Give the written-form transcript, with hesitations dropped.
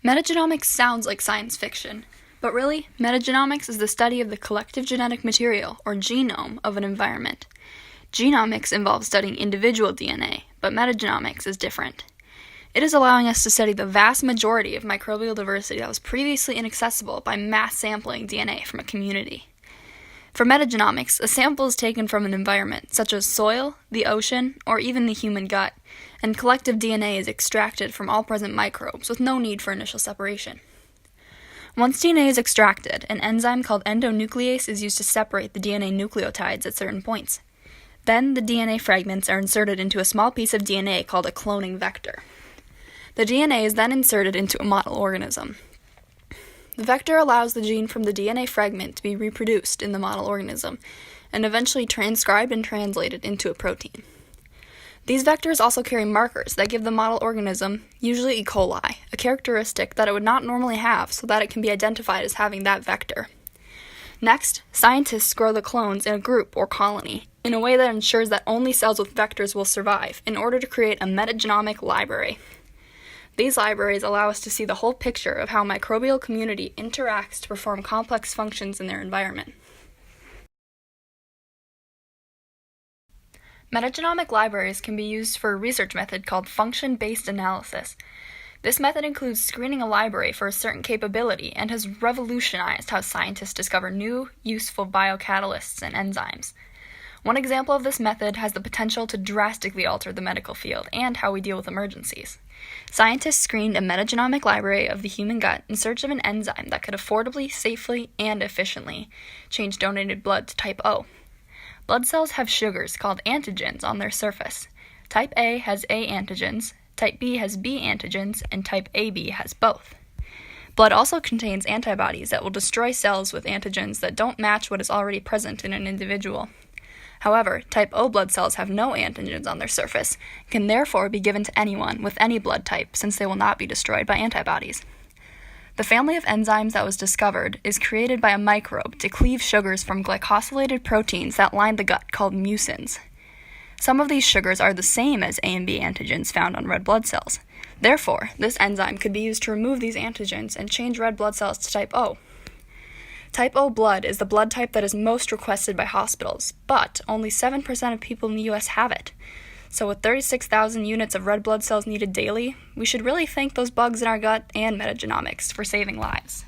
Metagenomics sounds like science fiction, but really, metagenomics is the study of the collective genetic material, or genome, of an environment. Genomics involves studying individual DNA, but metagenomics is different. It is allowing us to study the vast majority of microbial diversity that was previously inaccessible by mass sampling DNA from a community. For metagenomics, a sample is taken from an environment, such as soil, the ocean, or even the human gut, and collective DNA is extracted from all present microbes with no need for initial separation. Once DNA is extracted, an enzyme called endonuclease is used to separate the DNA nucleotides at certain points. Then, the DNA fragments are inserted into a small piece of DNA called a cloning vector. The DNA is then inserted into a model organism. The vector allows the gene from the DNA fragment to be reproduced in the model organism, and eventually transcribed and translated into a protein. These vectors also carry markers that give the model organism, usually E. coli, a characteristic that it would not normally have so that it can be identified as having that vector. Next, scientists grow the clones in a group or colony in a way that ensures that only cells with vectors will survive in order to create a metagenomic library. These libraries allow us to see the whole picture of how a microbial community interacts to perform complex functions in their environment. Metagenomic libraries can be used for a research method called function-based analysis. This method includes screening a library for a certain capability and has revolutionized how scientists discover new, useful biocatalysts and enzymes. One example of this method has the potential to drastically alter the medical field and how we deal with emergencies. Scientists screened a metagenomic library of the human gut in search of an enzyme that could affordably, safely, and efficiently change donated blood to type O. Blood cells have sugars called antigens on their surface. Type A has A antigens, type B has B antigens, and type AB has both. Blood also contains antibodies that will destroy cells with antigens that don't match what is already present in an individual. However, type O blood cells have no antigens on their surface, and can therefore be given to anyone with any blood type since they will not be destroyed by antibodies. The family of enzymes that was discovered is created by a microbe to cleave sugars from glycosylated proteins that line the gut called mucins. Some of these sugars are the same as A and B antigens found on red blood cells. Therefore, this enzyme could be used to remove these antigens and change red blood cells to type O. Type O blood is the blood type that is most requested by hospitals, but only 7% of people in the U.S. have it. So with 36,000 units of red blood cells needed daily, we should really thank those bugs in our gut and metagenomics for saving lives.